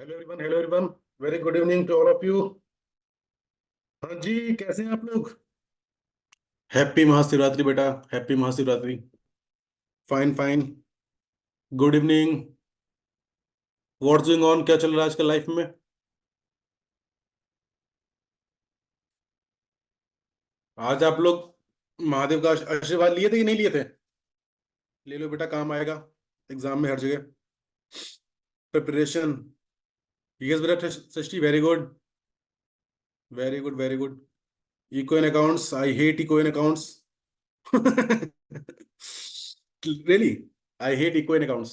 Hello everyone, very good evening to all of you. हाँ जी, कैसे हैं आप लोग? हैप्पी महाशिवरात्रि बेटा, happy Mahashivratri. Fine fine. Good evening. What's going on, क्या चल रहा है आजकल लाइफ में? आज आप लोग महादेव का आशीर्वाद लिए थे कि नहीं लिए थे? ले लो बेटा, काम आएगा एग्जाम में हर जगह। प्रिपरेशन। यस बेटा, Srishti, very good. Very good very good. Eco in accounts, I hate eco in accounts. Really, I hate eco in accounts.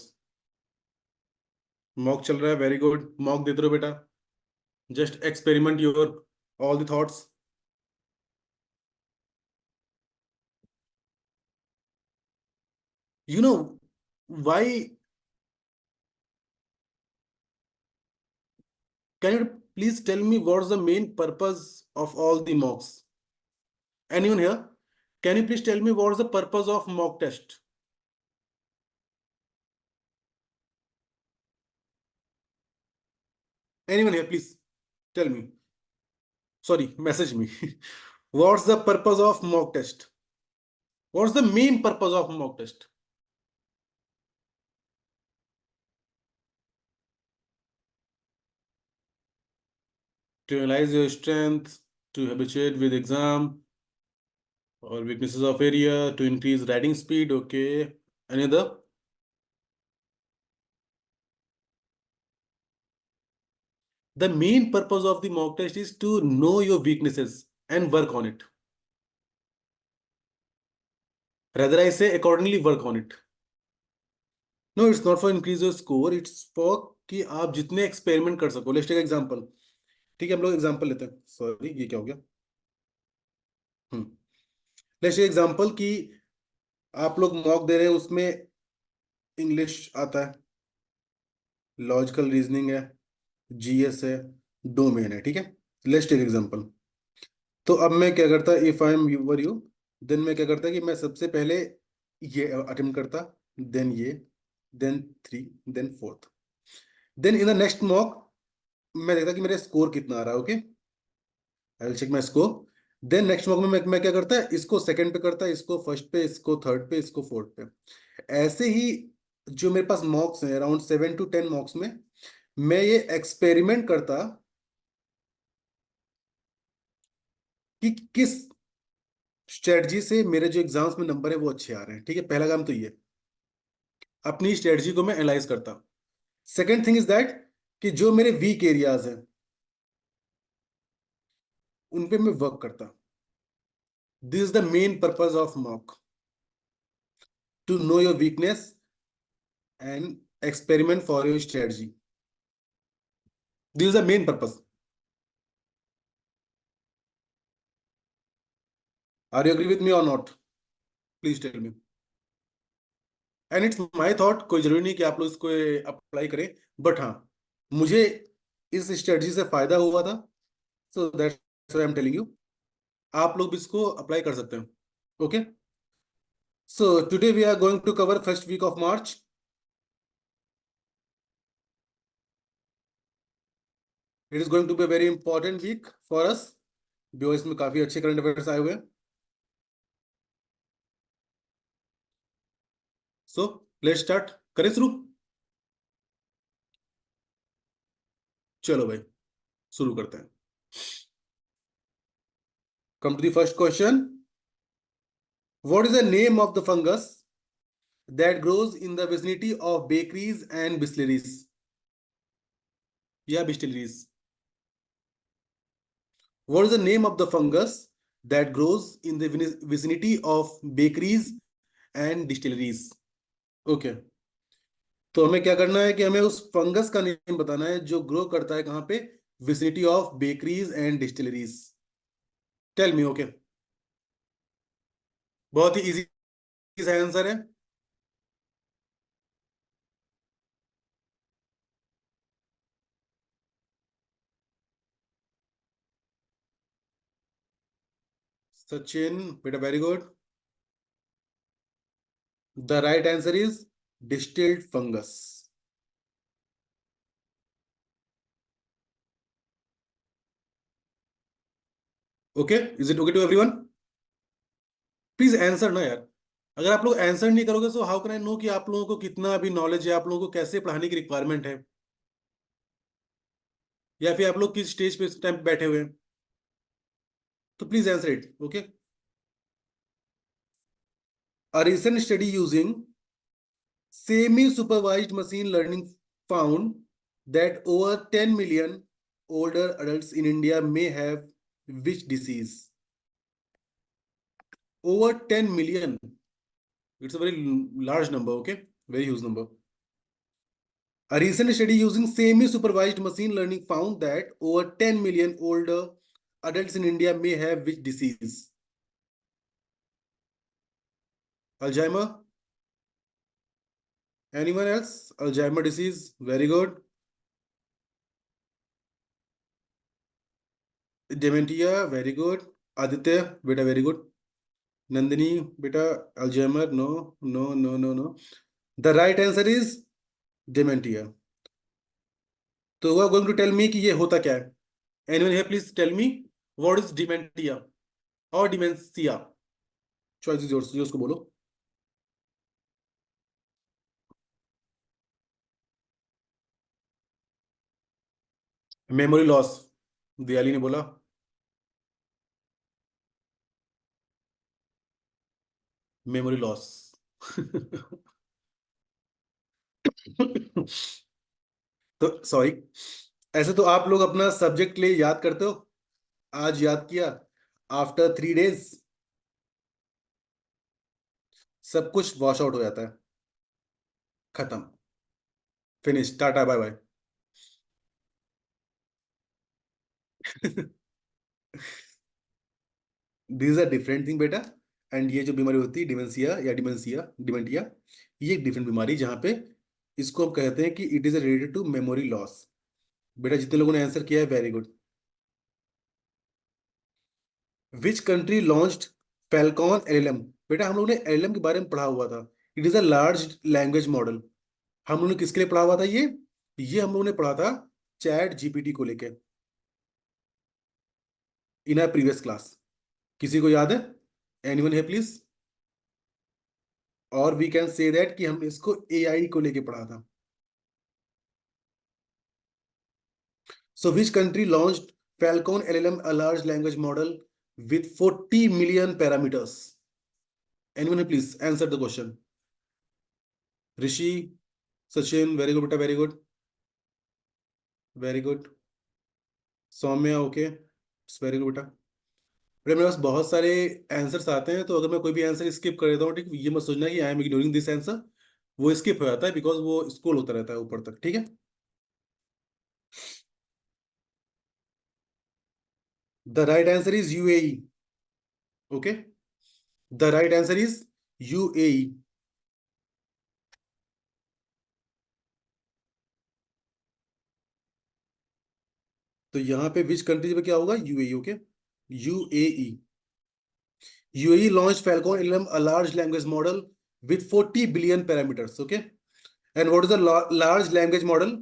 Mock चल रहा है, वेरी गुड, मॉक देते रहो बेटा। Just experiment your all the thoughts. You know why? Can you please tell me what's the main purpose of all the mocks? Anyone here? Can you please tell me what's the purpose of mock test? Anyone here, please tell me. Sorry, message me. What's the purpose of mock test? What's the main purpose of mock test? To analyze your strength, to habituate with exam or weaknesses of area, to increase writing speed. Okay. Any other? The main purpose of the mock test is to know your weaknesses and work on it. Rather, I say accordingly work on it. No, it's not for increase your score. It's for कि आप जितने experiment कर सको। Let's take example. ठीक है, हम लोग example लेते हैं। सॉरी, ये क्या हो गया? लेट्स टेक एग्जांपल कि आप लोग मॉक दे रहे हैं, उसमें इंग्लिश आता है, लॉजिकल रीजनिंग है, जीएस है, डोमेन है। ठीक है, लेट्स टेक एग्जांपल। तो अब मैं क्या करता, if I am your you, then मैं क्या करता कि मैं सबसे पहले ये अटेम्प्ट करता, देन ये, then three, then fourth, then in the next mock मैं देखता कि मेरा स्कोर कितना आ रहा है। Okay, I will check my score. Then next mock में मैं क्या करता है, इसको सेकंड पे करता है, इसको फर्स्ट पे, इसको थर्ड पे, इसको फोर्थ पे। ऐसे ही जो मेरे पास मॉक्स हैं, अराउंड 7 to 10 मॉक्स में मैं ये एक्सपेरिमेंट करता कि किस स्ट्रेटजी से मेरे जो एग्जाम्स में नंबर है वो अच्छे आ रहे हैं। ठीक है, पहला काम तो ये, अपनी स्ट्रेटजी को मैं एनालाइज करता। सेकेंड थिंग इज दैट कि जो मेरे वीक एरियाज हैं उन पे मैं वर्क करता। This is the main purpose of mock, to know your weakness and experiment for your strategy. This is the main purpose. Are you agree with me or not? Please tell me. And it's my thought, कोई जरूरी नहीं कि आप लोग इसको apply करें, but हाँ, मुझे इस स्ट्रेटजी से फायदा हुआ था, so that's why I am telling you. आप लोग भी इसको अप्लाई कर सकते हैं। Okay, so today we are going to cover first week of March. It is going to be very important week for us, जो इसमें काफी अच्छे करंट अफेयर्स आए हुए हैं। सो लेट्स स्टार्ट, करें शुरू? चलो भाई, शुरू करते हैं। Come to the first question. What is the name of the fungus that grows in the vicinity of bakeries and distilleries? Yeah, distilleries. What is the name of the fungus that grows in the vicinity of bakeries and distilleries? Okay, तो हमें क्या करना है कि हमें उस fungus का name बताना है जो ग्रो करता है कहाँ पे, vicinity of bakeries and distilleries. Tell me. Okay, बहुत ही इजी सा आंसर है। सचिन बेटा, very good. The right answer is distilled fungus. Okay, is it okay to everyone? Please answer ना यार। अगर आप लोग आंसर नहीं करोगे तो हाउ कैन आई नो कि आप लोगों को कितना अभी नॉलेज है, आप लोगों को कैसे पढ़ाने की रिक्वायरमेंट है, या फिर आप लोग किस स्टेज पे इस टाइम बैठे हुए हैं। तो please answer it. Okay. A recent study using semi-supervised machine learning found that over 10 million older adults in India may have which disease? Over 10 million. It's a very large number, okay? Very huge number. A recent study using semi-supervised machine learning found that over 10 million older adults in India may have which disease? Alzheimer? Anyone else? Alzheimer disease. Very good. Dementia. Very good. Aditya, beta, very good. Nandini, beta, Alzheimer. No, no, no, no, no. The right answer is dementia. So you are going to tell me कि ये होता क्या है? Anyone here, please tell me what is dementia or dementia? Choice is yours. ये उसको बोलो. Memory loss. दयाली ने बोला. Memory loss. तो सॉरी. ऐसे तो आप लोग अपना सब्जेक्ट ले याद करते हो. आज याद किया. आफ्टर 3 days सब कुछ वॉश आउट हो जाता है. खत्म. Finish. Tata bye bye. This are different thing बेटा. एंड ये जो बीमारी होती है डिमेंशिया या डिमेंशिया डिमेंटिया, ये एक डिफरेंट बीमारी जहाँ पे इसको हम कहते हैं कि it is related to memory loss. बेटा जितने लोगों ने आंसर किया है very good. Which country launched Falcon LLM? बेटा हम लोगों ने एलएलएम के बारे में पढ़ा हुआ था. It is a large language model. हम लोगों ने किसके लिए पढ़ा हुआ था ये हम लोगों ने पढ़ा था चैट जीपीटी को लेके इन आर प्रीवियस क्लास. किसी को याद है? एनीवन है प्लीज? और वी कैन से दैट कि हमने इसको एआई को लेके पढ़ा था. So which country launched Falcon LLM, a large language model with 40 million parameters? Anyone please answer the question. Rishi, Sachin, very good, beta, very good. Very good. Saumya, okay, it's very good बेटा. बेटा मेरे पास बहुत सारे answers आते हैं, तो अगर मैं कोई भी आंसर स्किप कर देता हूँ, ठीक, ये मत सोचना कि I am ignoring this answer. वो स्किप हो जाता है बिकॉज वो स्क्रॉल होता रहता है ऊपर तक. ठीक है. The right answer is UAE. Okay. The right answer is UAE. तो यहाँ पे विच कंट्री पे क्या होगा? UAE. Okay. UAE. UAE launched Falcon LLM, a large language model with 40 billion parameters. Okay. And what is a large language model?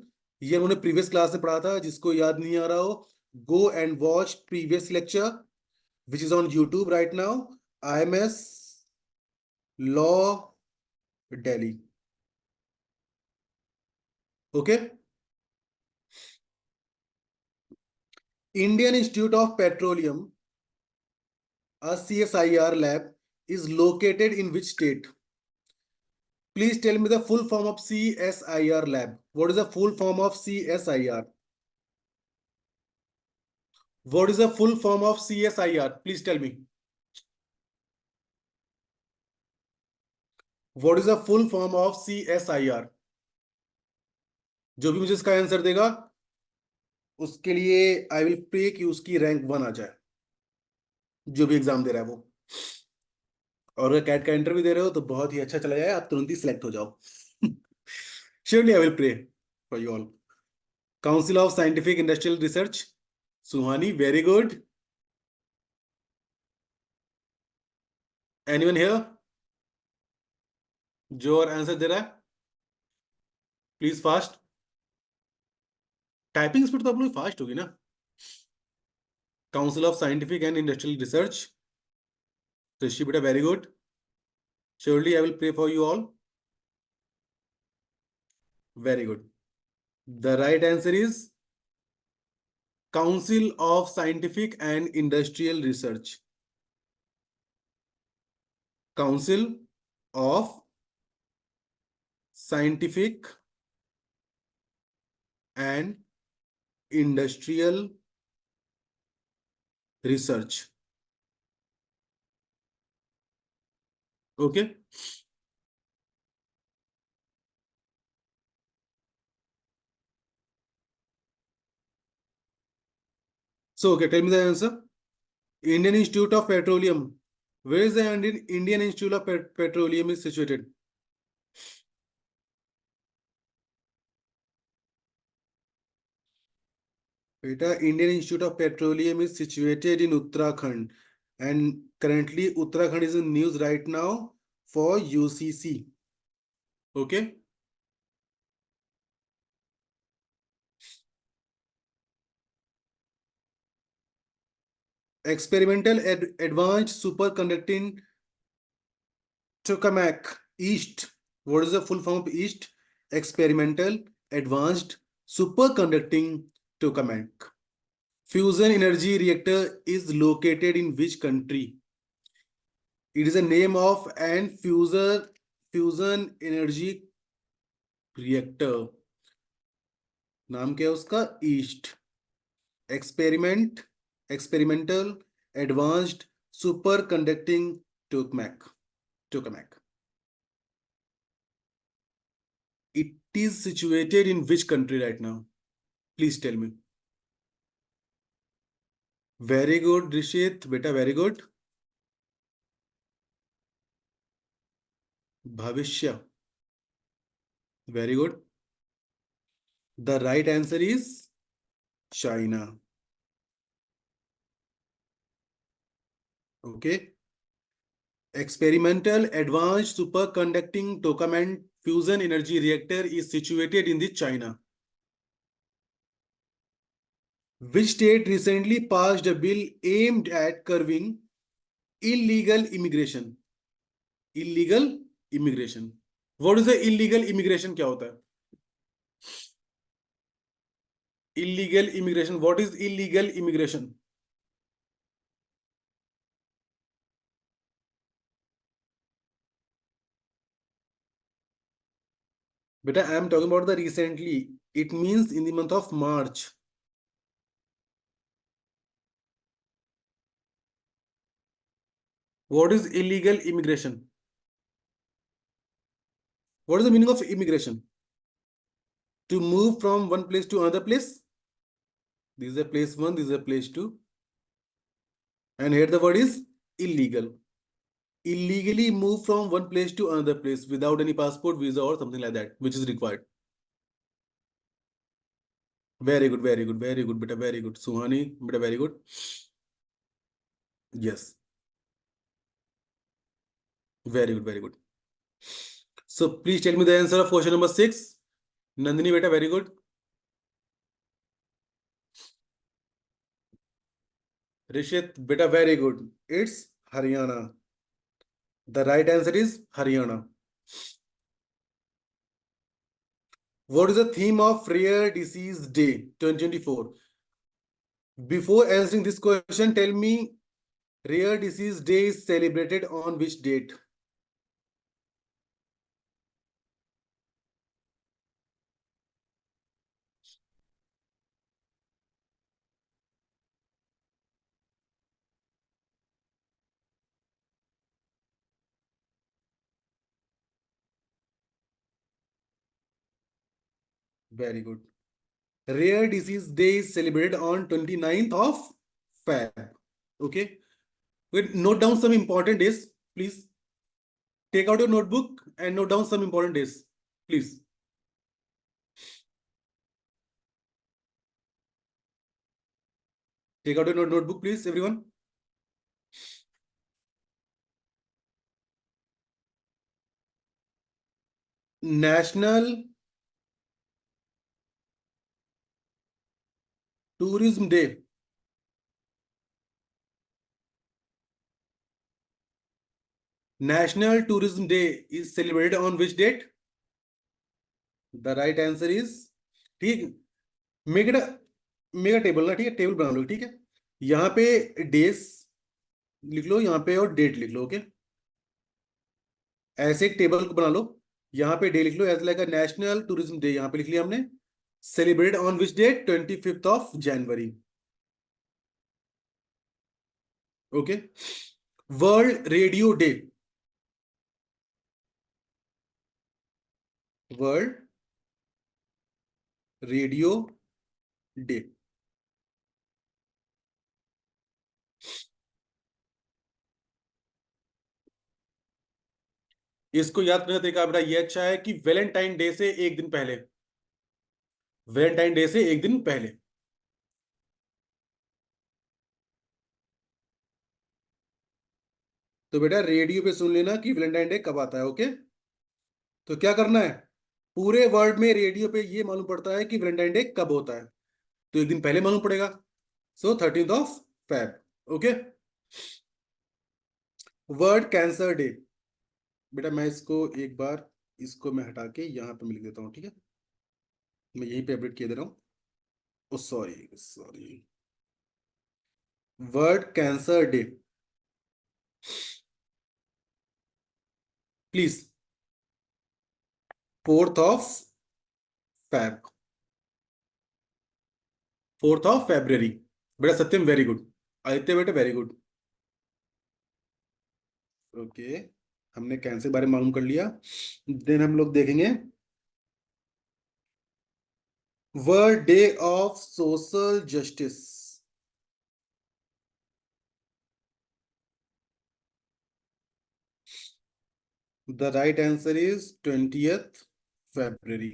ये हमने previous class में पढ़ा था. जिसको याद नहीं आ रहा हो, go and watch previous lecture which is on YouTube right now. IMS Law Delhi. Okay. Indian Institute of Petroleum, a CSIR lab, is located in which state? Please tell me the full form of CSIR lab. What is the full form of CSIR? What is the full form of CSIR? Please tell me. What is the full form of CSIR? जो भी मुझे इसका answer देगा उसके लिए आई will pray कि उसकी rank 1 आ जाए, जो भी एग्जाम दे रहा है वो. और अगर कैट का इंटरव्यू दे रहे हो तो बहुत ही अच्छा चला जाए, आप तुरंत ही सिलेक्ट हो जाओ. Surely I will pray for you all. Council of scientific industrial research, Suhani, very good. Anyone here जो और आंसर दे रहा है? Please fast. टाइपिंग स्पीड तो आप लोग फास्ट होगी ना. Council of Scientific and Industrial Research. Rishi beta, very good. Surely I will pray for you all. Very good. The right answer is Council of Scientific and Industrial Research. Council of Scientific and Industrial Research. Okay. So, okay, tell me the answer. Indian Institute of Petroleum. Where is the Indian Institute of Petroleum is situated? Beta, Indian Institute of Petroleum is situated in Uttarakhand, and currently Uttarakhand is in news right now for UCC. Okay. Experimental Advanced Superconducting Tokamak East. What is the full form of East? Experimental Advanced Superconducting Tokamak. Fusion energy reactor is located in which country? It is a name of an fusion energy reactor. नाम क्या है उसका? East. Experimental Advanced Superconducting Tokamak. It is situated in which country right now? Please tell me. Very good, Rishit. Beta, very good. Bhavishya. Very good. The right answer is China. Okay. Experimental Advanced Superconducting Tokamak Fusion Energy Reactor is situated in the China. Which state recently passed a bill aimed at curbing illegal immigration? Illegal immigration. What is the illegal immigration? क्या होता है? Illegal immigration. What is illegal immigration? Beta, I am talking about the recently. It means in the month of March. What is illegal immigration? What is the meaning of immigration? To move from one place to another place. This is a place one, this is a place two. And here the word is illegal. Illegally move from one place to another place without any passport, visa, or something like that, which is required. Very good, very good, very good, beta, very good. Suhani, beta, very good. Yes. Very good, very good. So please tell me the answer of question number 6. Nandini, beta, very good. Rishit, beta, very good. It's Haryana. The right answer is Haryana. What is the theme of Rare Disease Day 2024? Before answering this question, tell me Rare Disease Day is celebrated on which date? Very good. Rare Disease Day is celebrated on 29th of Feb. Okay. Wait, note down some important days, please. Take out your notebook and note down some important days, please. Take out your notebook, please, everyone. National Tourism Day. National tourism day is celebrated on which date? The right answer is, ठीक, make it mega table ना, ठीक है, table बना लो, ठीक है। यहाँ पे days लिख लो यहाँ पे और डेट लिख लो, ओके। ऐसे एक टेबल को बना लो, यहाँ पे डे लिख लो as like national tourism day, यहाँ पे लिख लिया हमने। Celebrate on which date? 25th of January, okay. World radio day, world radio day. इसको याद करने का तरीका बेटा ये अच्छा है कि वैलेंटाइन डे से एक दिन पहले, वैलेंटाइन डे से एक दिन पहले। तो बेटा रेडियो पे सुन लेना कि वैलेंटाइन डे कब आता है, ओके। तो क्या करना है, पूरे वर्ल्ड में रेडियो पे ये मालूम पड़ता है कि वैलेंटाइन डे कब होता है, तो एक दिन पहले मालूम पड़ेगा। सो 13th of Feb, okay. World cancer day, बेटा मैं इसको एक बार, इसको मैं हटा के यहाँ पे लिख देता हूँ, ठीक है। मैं यहीं पे अपडेट किए दे रहा हूँ। Oh sorry sorry, world cancer day, please, 4th of Feb, 4th of February. बेटा सत्यम वेरी गुड, आदित्य बेटा वेरी गुड, ओके। हमने कैंसर के बारे में मालूम कर लिया। देन हम लोग देखेंगे world day of social justice. The right answer is 20th February।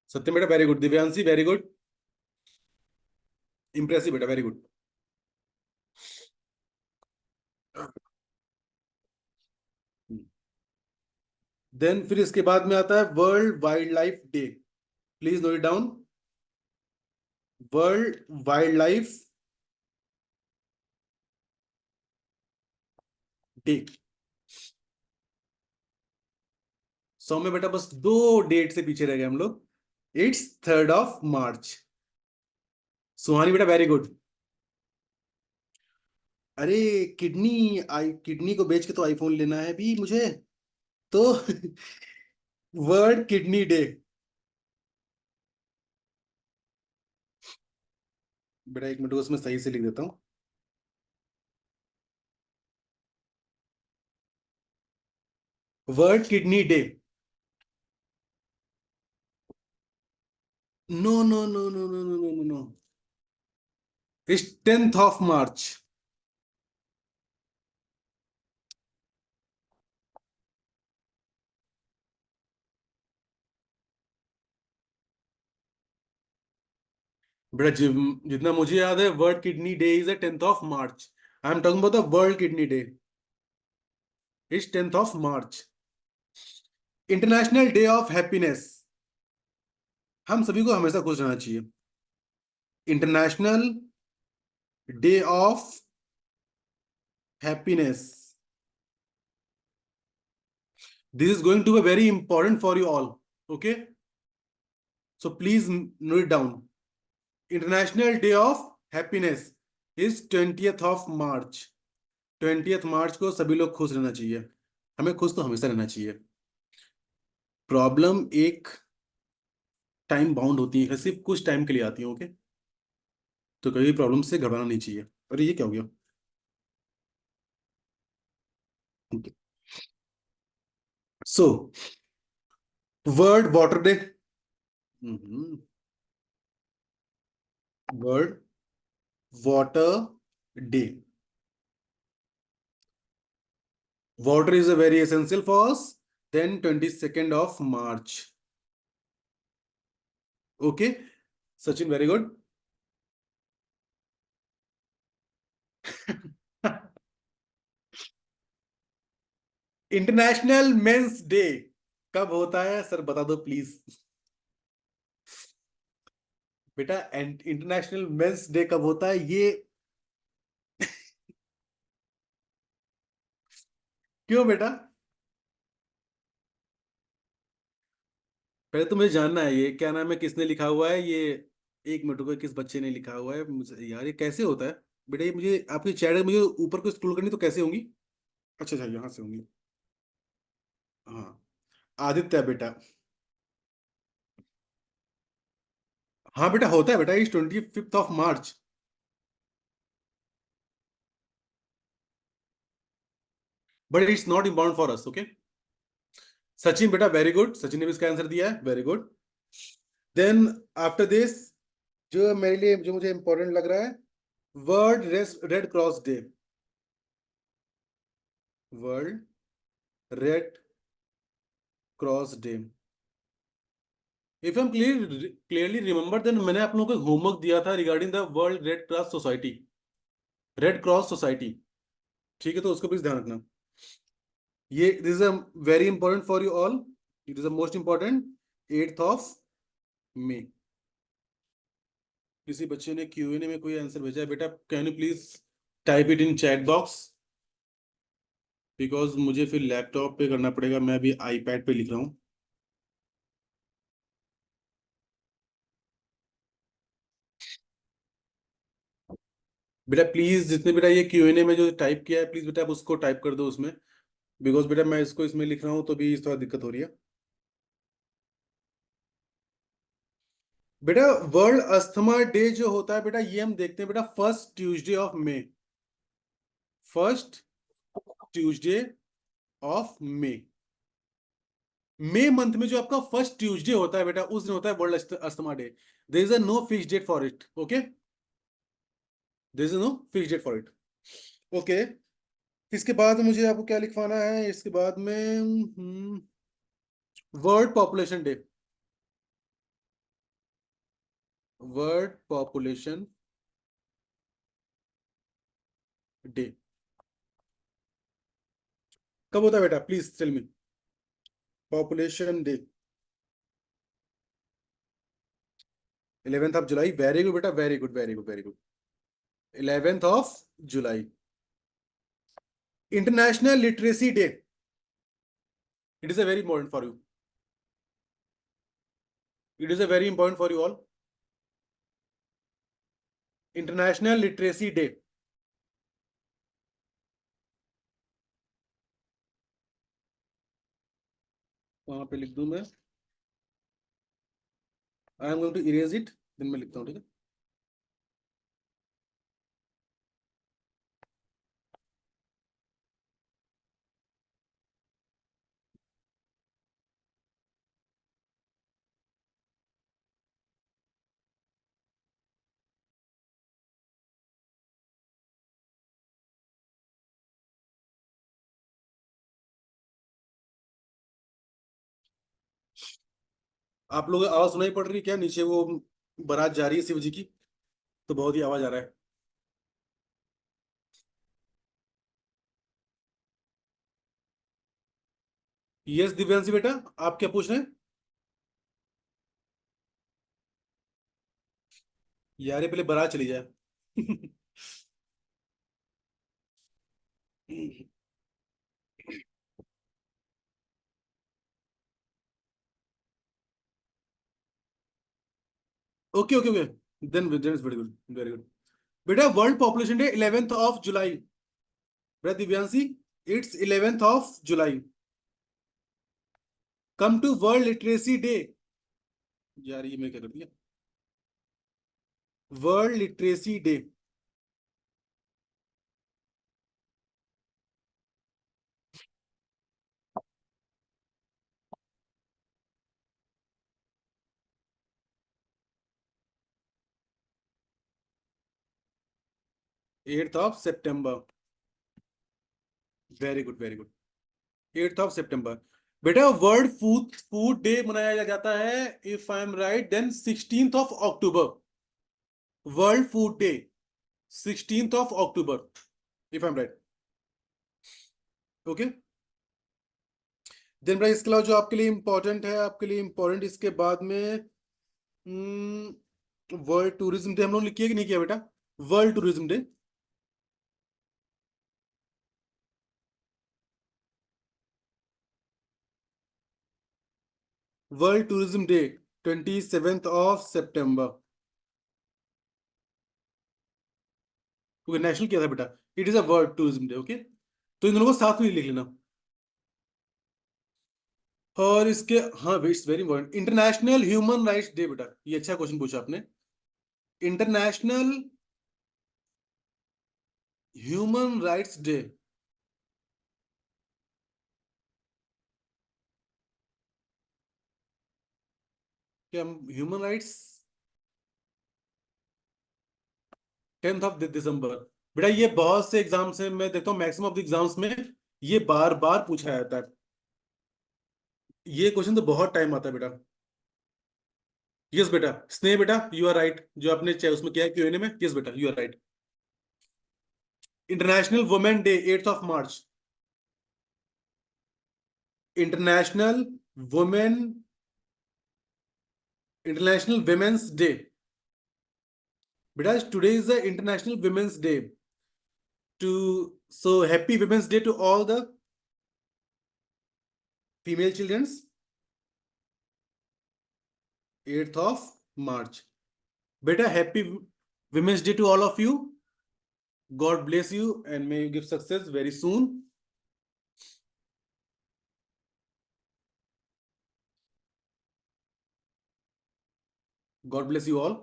सत्यम बेटा very good, Divyanshi very good, impressive बेटा वेरी गुड। देन फिर इसके बाद में आता है world wild life day, please note it down. World wild life day. सौ में बेटा बस 2 डेट से पीछे रह गए हम लोग। It's 3rd of March. Suhani बेटा वेरी गुड। अरे किडनी, आई किडनी को बेच के तो आईफोन लेना है भी मुझे, तो वर्ल्ड किडनी डे। बेटा एक मिनट उसमें सही से लिख देता हूँ। World kidney day, no no no no no no no no no, it's 10th of March. बेटा जितना मुझे याद है world kidney day is 10th of March. I am talking about the world kidney day, it's 10th of March. International day of happiness, हम सभी को हमेशा खुश रहना चाहिए। International day of happiness, this is going to be very important for you all, okay. So please note it down. International day of happiness is 20th of March. 20th मार्च को सभी लोग खुश रहना चाहिए, हमें खुश तो हमेशा रहना चाहिए। प्रॉब्लम एक टाइम बाउंड होती है, सिर्फ कुछ टाइम के लिए आती है, ओके। तो कभी प्रॉब्लम से घबराना नहीं चाहिए। अरे ये क्या हो गया? So world water day, world water day. Water is a very essential for us. Then 22nd of March, okay. Sachin very good. International men's day कब होता है सर, बता दो प्लीज। बेटा इंटरनेशनल मेंस डे कब होता है ये, क्यों बेटा? पहले तो मुझे जानना है ये क्या नाम है, किसने लिखा हुआ है ये। एक मिनट को, किस बच्चे ने लिखा हुआ है मुझे यार, ये कैसे होता है बेटा? ये मुझे आपकी चैट मुझे ऊपर को स्क्रॉल करनी तो कैसे होंगी? अच्छा अच्छा, यहाँ से होंगी। हाँ, आदित्य बेटा। हाँ बेटा, होता है बेटा, इस 25th of March। But it's not important for us, okay. Sachin बेटा, वेरी गुड, सचिन ने भी इसका आंसर दिया है, very good. Then after this, जो मेरे लिए जो मुझे इंपॉर्टेंट लग रहा है, world red cross day. World red cross day. If am clearly remember, then मैंने आप लोगों को होमवर्क दिया था regarding the world red cross society, red cross society. ठीक है, तो उसको प्लीज ध्यान रखना। ये this is very important for you all. It is the most important. 8th of May। किसी बच्चे ने Q&A में कोई आंसर भेजा है बेटा? Can you please type it in chat box, because मुझे फिर लैपटॉप पे करना पड़ेगा, मैं अभी आईपैड पे लिख रहा हूँ। बेटा प्लीज, जितने बेटा ये Q&A में जो टाइप किया है, प्लीज बेटा आप उसको टाइप कर दो उसमें, बिकॉज बेटा मैं इसको इसमें लिख रहा हूँ तो भी थोड़ा दिक्कत हो रही है। बेटा वर्ल्ड अस्थमा डे जो होता है बेटा, ये हम देखते हैं बेटा first Tuesday of May. First Tuesday of May. मई मंथ में जो आपका फर्स्ट ट्यूसडे होता है बेटा, उस दिन होता है world asthma day. There is a no fix date for it, okay. There is no fix date for it, okay. इसके बाद मुझे आपको क्या लिखवाना है इसके बाद में? World population day. World population day कब होता है बेटा? Please tell me. Population day 11th of July। Very good बेटा, very good, very good, very good. 11th of July। International literacy day. It is a very important for you. It is a very important for you all. International literacy day. वहां पे लिख दूं मैं? I am going to erase it, then मैं लिखता हूँ, ठीक है। आप लोग आवाज सुनाई पड़ रही है क्या नीचे? वो बारात जा रही है शिव जी की, तो बहुत ही आवाज आ रहा है। यस दिव्यांशी बेटा, आप क्या पूछ रहे हैं? यार ये पहले बारात चली जाए। Okay okay okay, then is very good, very good. बेटा world population day 11th of July। बेटा Divyanshi, it's 11th of July। Come to world literacy day. यार ये मैं क्या कर दिया? World literacy day. 8th of September। Very good, very good. 8th of September। बेटा world food food day मनाया जाता है, if I am right then 16th of October। World food day 16th of October, if I am right, okay. Then भाई इसके अलावा जो आपके लिए इंपॉर्टेंट है, आपके लिए इंपॉर्टेंट इसके बाद में वर्ल्ड टूरिज्म डे हम लोग लिखिए कि नहीं किया बेटा? World tourism day. World tourism day 27 सितंबर। ओके, नेशनल क्या था बेटा? It is a world tourism day. Okay, तो इन दोनों को साथ में लिख लेना। और इसके, हाँ, it's very important, international human rights day बेटा, ये अच्छा क्वेश्चन पूछा आपने। इंटरनेशनल ह्यूमन राइट्स डे, क्या ह्यूमन राइट्स 10 दिसंबर। बेटा ये बहुत से एग्जाम्स में मैं देखता हूँ, मैक्सिमम ऑफ द एग्जाम्स में ये बार बार पूछा जाता है। ये क्वेश्चन तो बहुत टाइम आता है बेटा। यस बेटा, स्नेह बेटा यू आर राइट, जो आपने उसमें किया है क्यूएनए में। यस बेटा you are right. International women day 8 March. International women, international women's day. बेटा today is the international women's day, to so happy women's day to all the female childrens. 8 March। बेटा happy women's day to all of you. God bless you and may you give success very soon. God bless you all.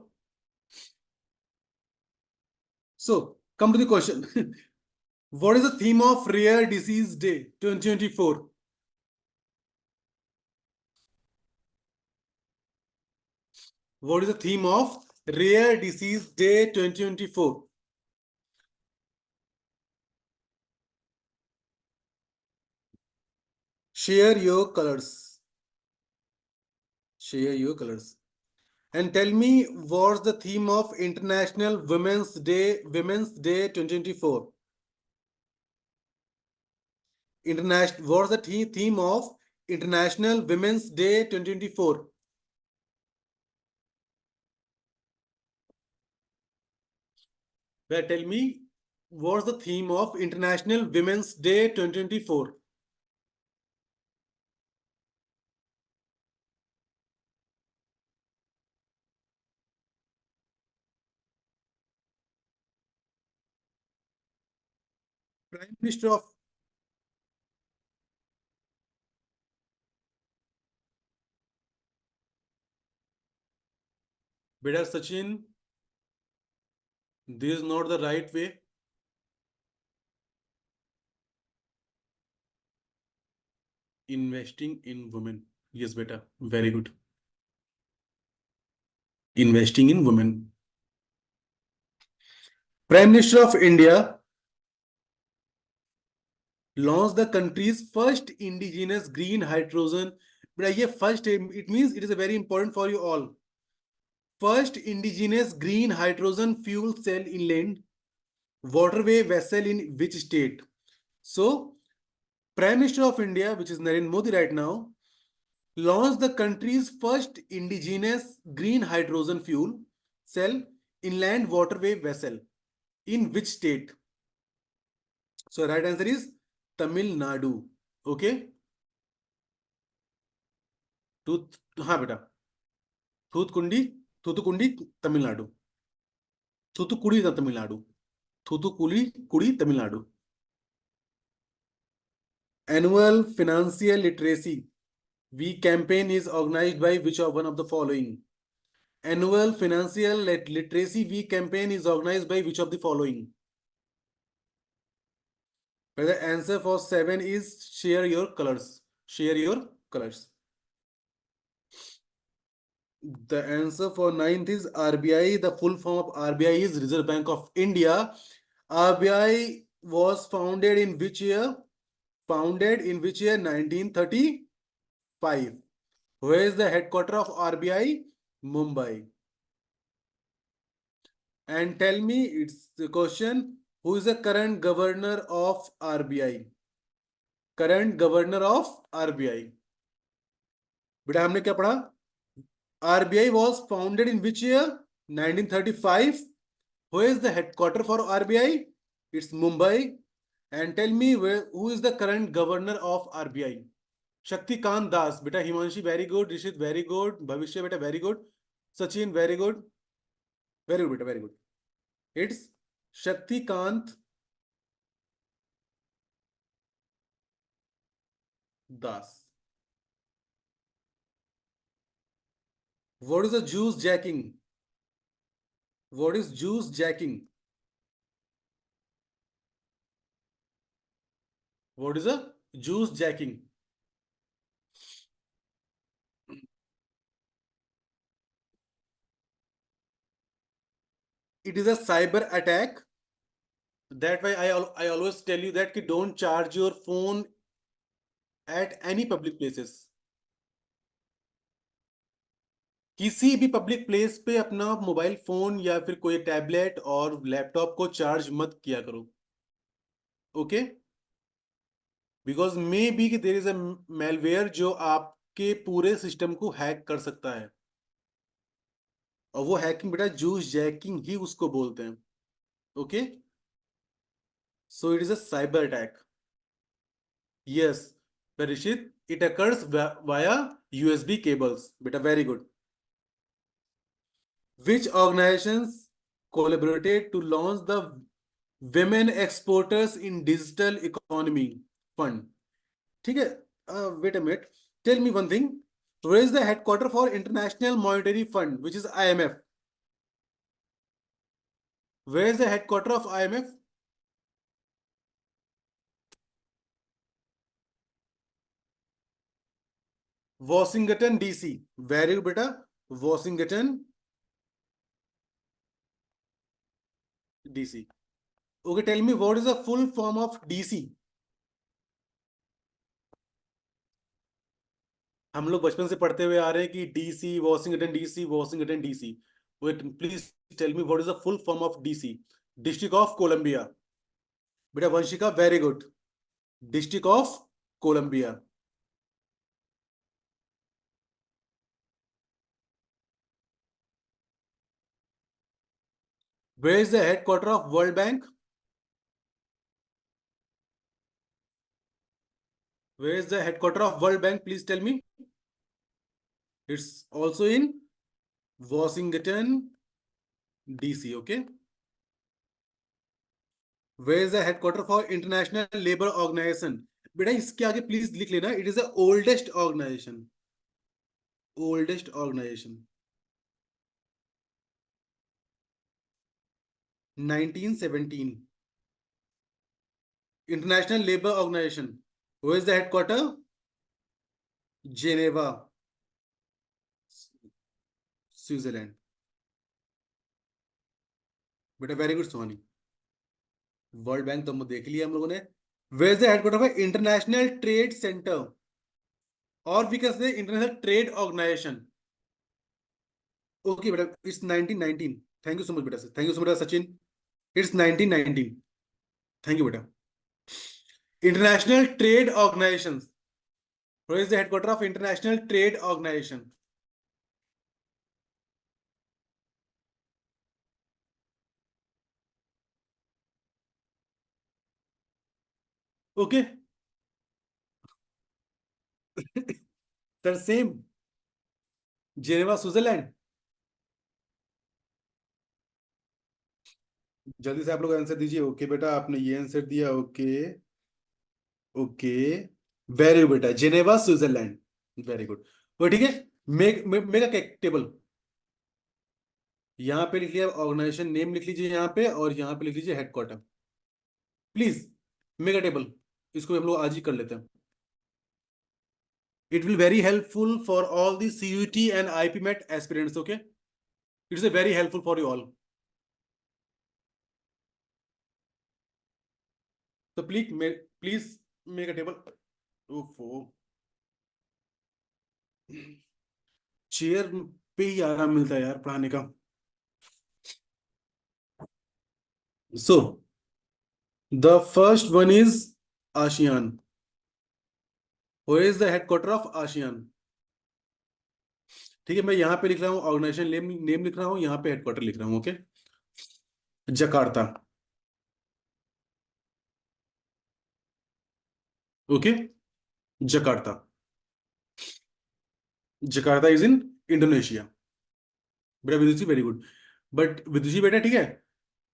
So, come to the question. What is the theme of Rare Disease Day 2024? What is the theme of Rare Disease Day 2024? Share your colors. Share your colors. And tell me what's the theme of International Women's Day 2024? International, what's the theme of International Women's Day 2024? Tell me what's the theme of International Women's Day 2024? Prime Minister of Beda Sachin, this is not the right way. Investing in women. Yes, beta. Very good. Investing in women. Prime Minister of India launched the country's first indigenous green hydrogen. But ये first, it means it is very important for you all. First indigenous green hydrogen fuel cell inland waterway vessel in which state? So, Prime Minister of India, which is Narendra Modi right now, launched the country's first indigenous green hydrogen fuel cell inland waterway vessel in which state? So right answer is Tamil Nadu. Okay. हाँ बेटा, थूथकुंडी, थूथुकुंडी तमिलनाडु, थूथुकुड़ी तमिलनाडु, थूथुकुड़ी कुड़ी Tamil Nadu. Annual Financial Literacy Week campaign is organized by which of one of the following? Annual Financial Literacy Week campaign is organized by which of the following? But the answer for 7 is share your colors. Share your colors. The answer for 9th is RBI. The full form of RBI is Reserve Bank of India. RBI was founded in which year? Founded in which year? 1935. Where is the headquarter of RBI? Mumbai. And tell me, it's the question, who is the current governor of RBI? Current governor of RBI. बेटा हमने क्या पढ़ा? RBI was founded in which year? 1935. Who is the headquarter for RBI? It's Mumbai. And tell me who is the current governor of RBI? Shaktikanta Das बेटा, Himanshi very good, Rishit very good, Bhavishya बेटा very good, Sachin very good, very good बेटा very good. It's Shaktikanta Das. What is a juice jacking? What is juice jacking? What is a juice jacking? It is a cyber attack. That why I always tell you that कि don't charge your phone at any public places. किसी भी public place पे अपना mobile phone या फिर कोई tablet और laptop को चार्ज मत किया करो। ओके, बिकॉज मे बी कि देयर इज अ मेलवेयर जो आपके पूरे सिस्टम को हैक कर सकता है, और वो हैकिंग बेटा जूस जैकिंग ही उसको बोलते हैं। Okay, so it is a cyber attack. Yes Parikshit, it occurs via USB cables बेटा, very good. Which organizations collaborated to launch the Women Exporters in Digital Economy Fund? ठीक है, wait a minute. Tell me one thing. Where is the headquarter for International Monetary Fund, which is IMF? Where is the headquarter of IMF? Washington DC. Very good, beta. Washington DC. Okay, tell me what is the full form of DC? हम लोग बचपन से पढ़ते हुए आ रहे हैं कि DC, Washington DC, Washington DC. Wait, please tell me what is the full form of DC? District of Columbia बेटा, Vanshika very good. District of Columbia. Where is the headquarter of world bank? Where is the headquarter of world bank? Please tell me. It's also in Washington DC. Okay, where is the headquarter for international labour organisation? बेटा इसके आगे please लिख लेना, it is the oldest organisation. Oldest organisation 1917। International labour organisation, where is the headquarter? Geneva, Switzerland. बेटा very good Sohani. World bank तो हम देख लिया हम लोगों ने। Where is the headquarter of international trade centre, और भी कैसे इंटरनेशनल ट्रेड ऑर्गेनाइजेशन? ओके बेटा, it's 1919। Thank you so much बेटा, thank you so much Sachin. It's 1919। Thank you बेटा। International trade organisation, where is the headquarter of international trade organisation? Okay sir, same, Geneva Switzerland. जल्दी से आप लोग answer दीजिए। Okay बेटा, आपने ये आंसर दिया। ओके ओके, वेरी गुड बेटा, जेनेवा स्विट्जरलैंड। Very good. वो ठीक है। मेगा टेबल यहाँ पे लिख लिया, ऑर्गेनाइजेशन नेम लिख लीजिए यहाँ पे, और यहाँ पे लिख लीजिए हेडक्वार्टर प्लीज। मेगा टेबल, इसको हम लोग आज ही कर लेते हैं। It will very helpful for all the CUET and IPMAT aspirants. Okay, it's a very helpful for you all. तो प्लीज मेगा टेबल। ओफो, चेयर पे ही आराम मिलता है यार पढ़ाने का। So the first one is ASEAN. Where is the headquarter of ASEAN? ठीक है, मैं यहाँ पे लिख रहा हूँ ऑर्गेनाइजेशन नेम लिख रहा हूँ, यहाँ पे हेडक्वार्टर लिख रहा हूँ। Okay, Jakarta. Okay, Jakarta. Jakarta is in Indonesia. बेटा विदुषी वेरी गुड। बट विदुषी बेटा ठीक है,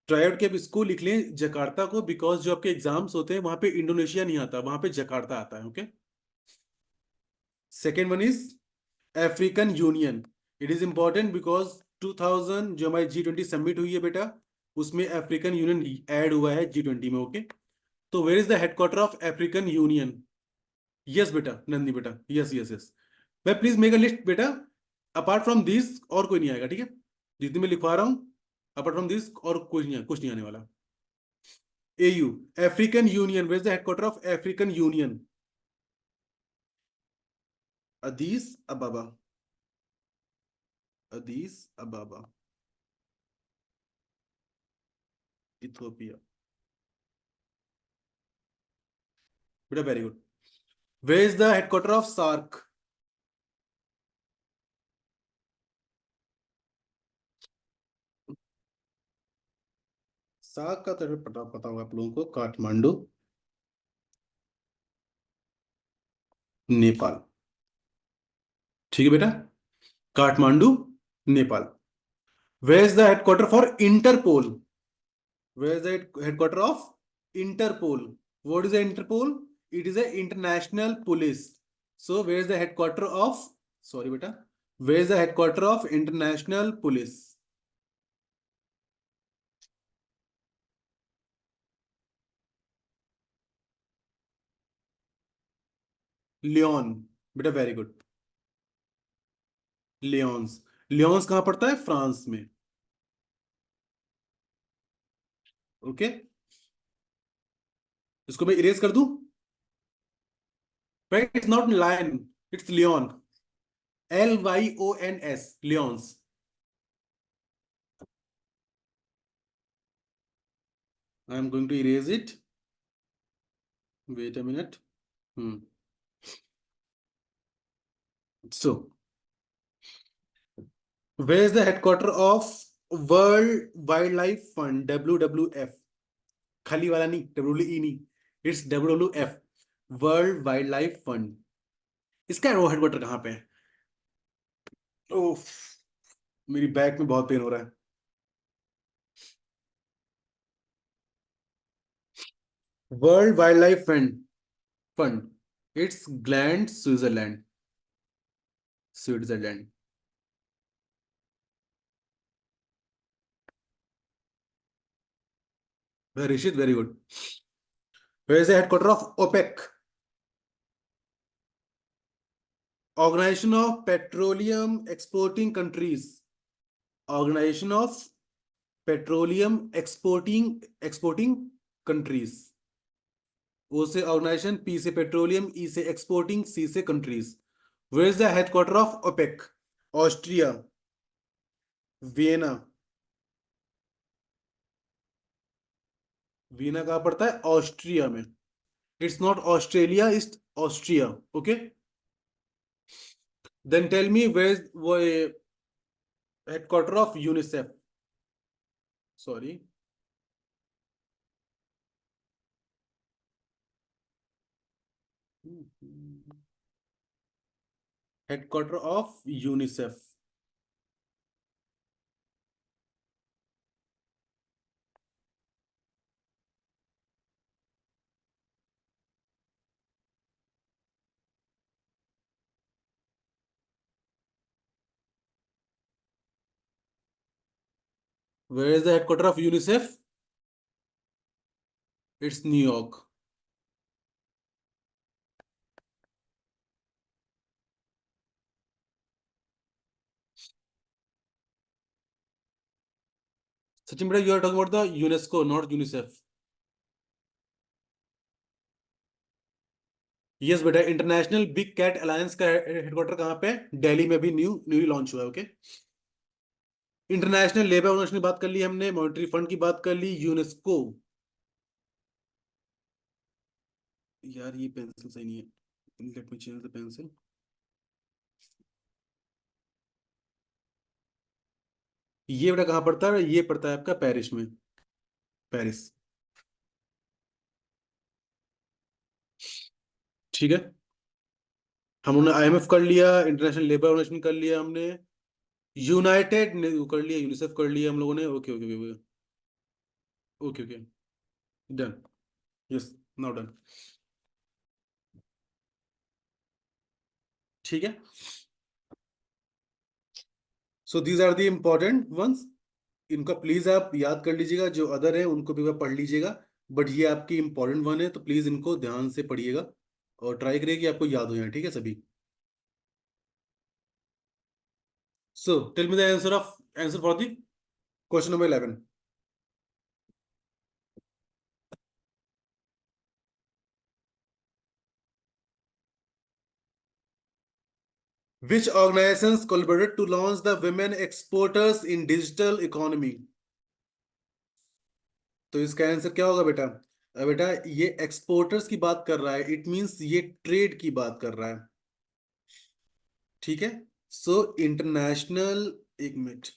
ट्राई आउट के आप इसको लिख लें जकार्ता को, बिकॉज जो आपके एग्जाम्स होते हैं वहां पे इंडोनेशिया नहीं आता, वहां पे जकार्ता आता है। Okay. Second one is African union. It is important because 2000 जो हमारी G20 समिट हुई है बेटा, उसमें अफ्रीकन यूनियन ऐड हुआ है G20 में। ओके। तो where is the headquarter of African Union? Yes बेटा, नंदी बेटा, यस यस यस। मैं प्लीज मेक अ लिस्ट बेटा। अपार्ट फ्रॉम दिस और कोई नहीं आएगा, ठीक है? जितनी मैं लिखवा रहा हूँ, अपार्ट फ्रॉम दिस और कुछ नहीं आने वाला। AU, African union, where is the headquarter of African union? Addis Ababa. Addis Ababa, Ethiopia. बेटा very good. Where is the headquarter of SAARC? SAARC का तो पता पता होगा आप लोगों को, काठमांडू, नेपाल। ठीक है बेटा, Kathmandu, Nepal. Where is the headquarter for Interpol? Where is the headquarter of Interpol? What is the Interpol? It is a international police. So where is the headquarter of? Sorry, beta. Where is the headquarter of international police? Lyon. बेटा very good. Lyons. Lyons कहाँ पड़ता है? France में। Okay. इसको मैं erase कर दूं? Right, it's not lion, it's Lyon. LYONS, Lyons. I am going to erase it. Wait a minute. So where is the headquarter of world wildlife fund? WWF। खाली वाला नहीं, WE नहीं, it's WWF, world wildlife fund. इसका headquarter कहाँ पे है? ओफ, मेरी back में बहुत पेन हो रहा है। World wildlife fund, it's Gland, Switzerland. Switzerland. Rishit very good. Where is the headquarter of OPEC? Organisation of petroleum exporting countries. Organisation of petroleum exporting countries. O से ऑर्गेनाइजेशन, P से petroleum, E से exporting, C से countries. Where is the headquarter of OPEC? Austria, Vienna. Vienna कहाँ पड़ता है? Austria में। It's not Australia, it's Austria. Okay. Then tell me where is वो headquarter of UNICEF? Sorry, headquarter of UNICEF. Where is the headquarter of UNICEF? It's New York. Sachin बेटा, you are talking about the UNESCO, not UNICEF. Yes बेटा, international big cat alliance का headquarter कहाँ पे है? दिल्ली में भी newly launch हुआ है। ओके। इंटरनेशनल लेबर ऑर्गेनाइजेशन की बात कर ली हमने, मॉनेटरी फंड की बात कर ली, यूनेस्को। यार ये पेंसिल सही नहीं है, let me change the pencil. ये बेटा कहाँ पड़ता है? ये पड़ता है आपका पेरिस में। पेरिस। ठीक है। हमने आईएमएफ कर लिया, इंटरनेशनल लेबर ऑर्गेनाइजेशन कर लिया हमने, यूनाइटेड ने कर लिया, यूनिसेफ कर लिया हम लोगों ने। Okay okay okay okay okay, done. Yes, now done. ठीक है, so these are the important ones. इनका प्लीज आप याद कर लीजिएगा, जो अदर है उनको भी आप पढ़ लीजिएगा, बट ये आपकी इंपॉर्टेंट वन है, तो प्लीज इनको ध्यान से पढ़िएगा और ट्राई करिए कि आपको याद हो जाए। ठीक है सभी? So tell me the answer for the question number 11। Which organizations collaborated to launch the Women Exporters in Digital Economy? तो इसका आंसर क्या होगा बेटा? बेटा ये एक्सपोर्टर्स की बात कर रहा है, इट मींस ये ट्रेड की बात कर रहा है। ठीक है, सो इंटरनेशनल, एक minute,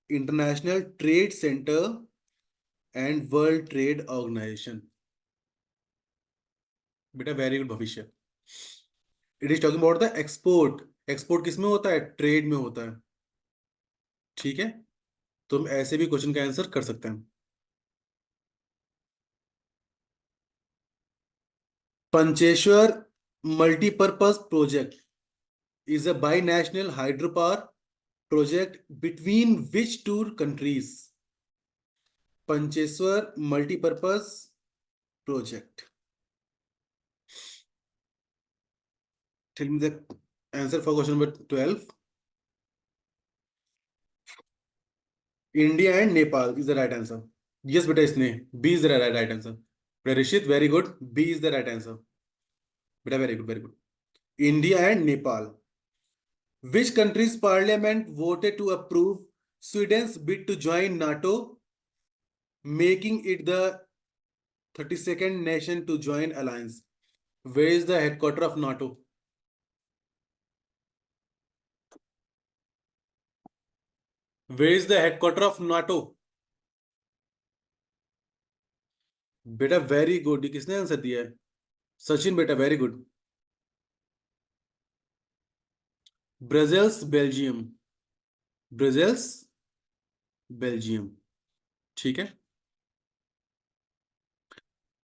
international trade centre and world trade organization. बेटा very good Bhavishya. It is talking about the export. Export किस में होता है? ट्रेड में होता है। ठीक है, तो हम ऐसे भी क्वेश्चन का आंसर कर सकते हैं। Pancheshwar multipurpose project is a binational hydropower project between which two countries? Pancheshwar multipurpose project. Tell me the answer for question number 12. India and Nepal is the right answer. Yes, beta isne B is the right answer. Beta Rishit, very good. B is the right answer. Beta very good, very good. India and Nepal. Which country's parliament voted to approve Sweden's bid to join NATO, making it the 32nd nation to join alliance? Where is the headquarter of NATO? Where is the headquarter of NATO? बेटा very good, ये किसने answer दिया है? सचिन बेटा very good. Brussels Belgium, Brussels Belgium. ठीक है,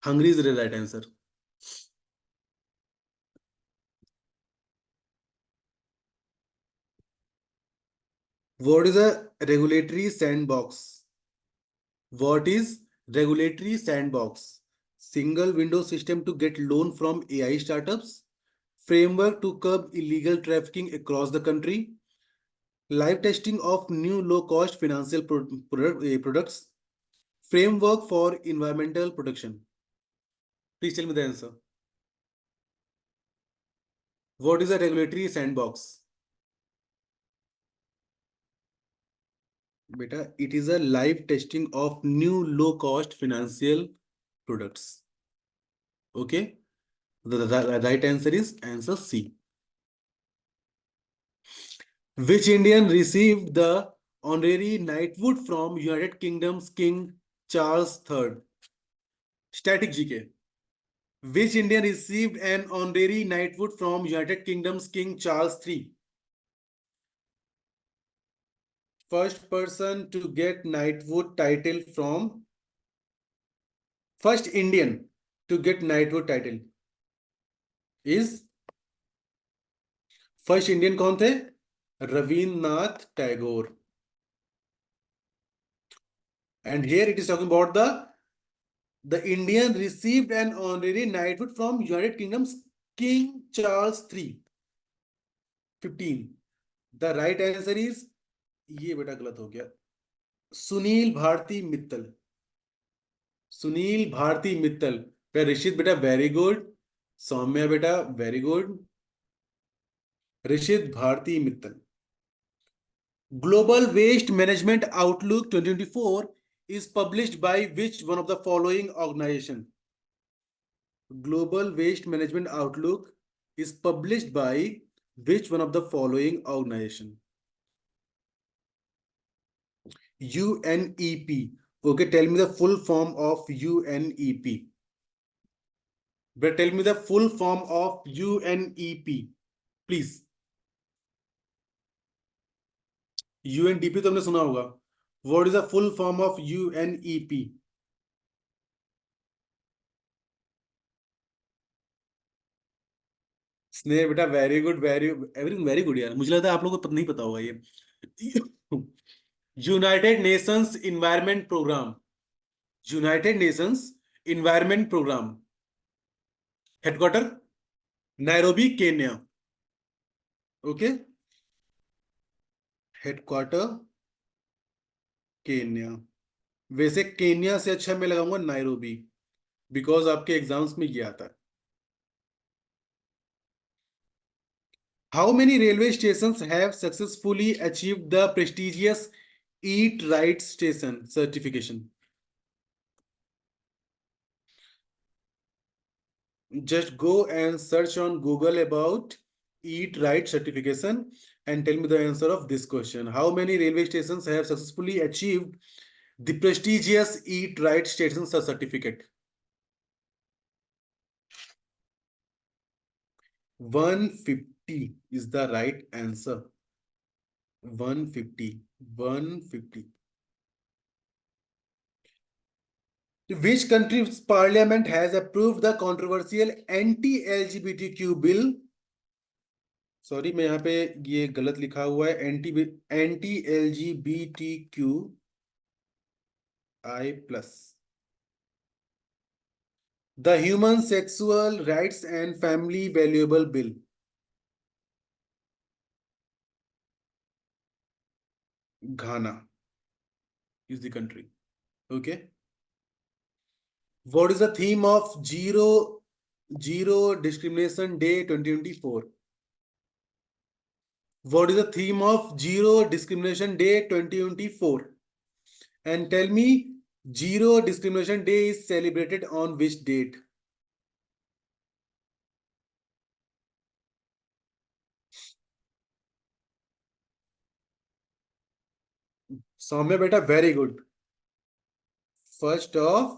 Hungary is the right answer. What is a regulatory sandbox? What is regulatory sandbox? Single window system to get loan from AI startups, framework to curb illegal trafficking across the country, live testing of new low-cost financial products, framework for environmental protection. Please tell me the answer. What is a regulatory sandbox? Beta, it is a live testing of new low-cost financial products. Okay, the right answer is answer C. Which Indian received the honorary knighthood from United Kingdom's King Charles III? Static GK. Which Indian received an honorary knighthood from United Kingdom's King Charles III? First person to get knighthood title from, first Indian to get knighthood title is, first Indian कौन थे? Rabindranath Tagore. And here it is talking about the Indian received an honorary knighthood from United Kingdom's King Charles III. 15. The right answer is, ये बेटा गलत हो गया, सुनील भारती मित्तल। सुनील भारती मित्तल। बेटा ऋषित बेटा very good, Saumya बेटा very good, Rishit Bharti Mittal. Global Waste Management Outlook 2024 is published by which one of the following organization? Global Waste Management Outlook is published by which one of the following organization? UNEP. Okay, tell me the full form of UNEP. But tell me the full form of UNEP, please. UNDP तो हमने सुना होगा. What is the full form of UNEP? स्नेह बेटा, very good, very everything very good यार. मुझे लगता है आप लोगों को नहीं पता होगा ये. United Nations environment programme. United Nations environment programme. Headquarter Nairobi, Kenya. Okay. Headquarter Kenya. वैसे केन्या से अच्छा मैं लगाऊंगा नायरोबी, बिकॉज आपके एग्जाम्स में ये आता है. How many railway station have successfully achieve the prestigious eat right station certification? Just go and search on Google about Eat Right certification and tell me the answer of this question. How many railway stations have successfully achieved the prestigious Eat Right station certificate? 150 is the right answer. 150. 150. Which country's parliament has approved the controversial anti-LGBTQ bill? Sorry, मैं यहाँ पे ये गलत लिखा हुआ है. Anti LGBTQI+. The human sexual rights and family valuable bill. Ghana is the country. Okay. What is the theme of zero discrimination day 2024? What is the theme of Zero Discrimination Day 2024? And tell me, Zero Discrimination Day is celebrated on which date? Soumya beta, very good. 1st of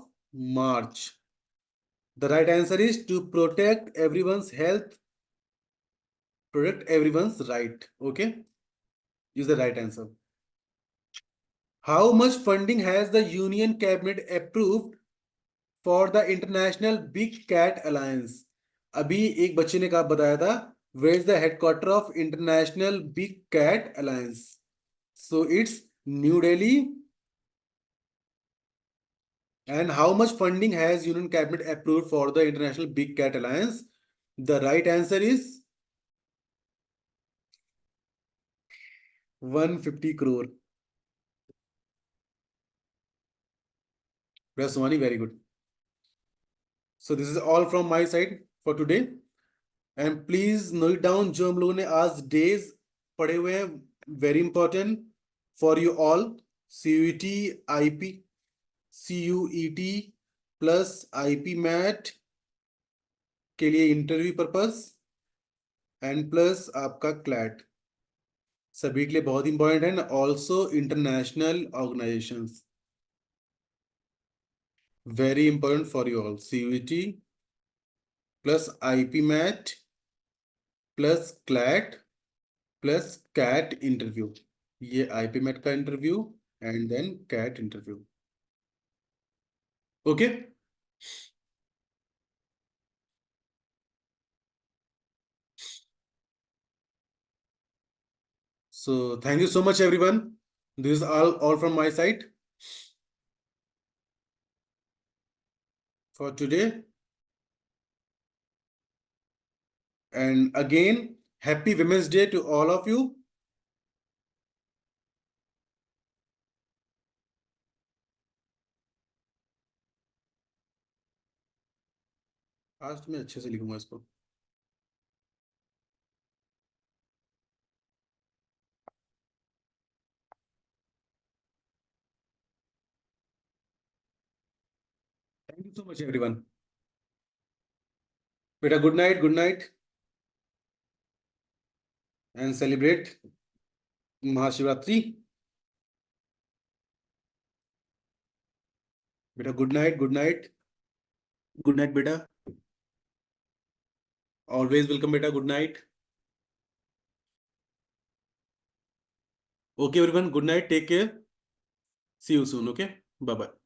March. The right answer is to protect everyone's health, protect everyone's right. Okay, is the right answer. How much funding has the Union Cabinet approved for the International Big Cat Alliance? अभी एक बच्चे ने कहा, बताया था, where is the headquarter of International Big Cat Alliance? So it's New Delhi. And how much funding has Union Cabinet approved for the International Big Cat Alliance? The right answer is 150 crore. Raswani, very good. So this is all from my side for today. And please note down जो हम लोगों ने आज days पढ़े हुए हैं, very important for you all. CUET, IP, CUET plus IP math के लिए इंटरव्यू पर्पस एंड प्लस आपका क्लैट सभी के लिए बहुत इंपॉर्टेंट है. Also international organizations, very important for you all. CUET plus IP math plus CLAT plus CAT interview. ये IP math का interview and then CAT interview. Okay. So thank you so much everyone. This is all from my side for today. And again, happy Women's Day to all of you. आज तो मैं अच्छे से लिखूंगा इसको. Thank you so much everyone. बेटा good night, good night and celebrate Mahashivratri. बेटा good night, good night, good night बेटा. ऑलवेज वेलकम बेटा, good night. Okay everyone, good night, take care, see you soon, okay, bye bye.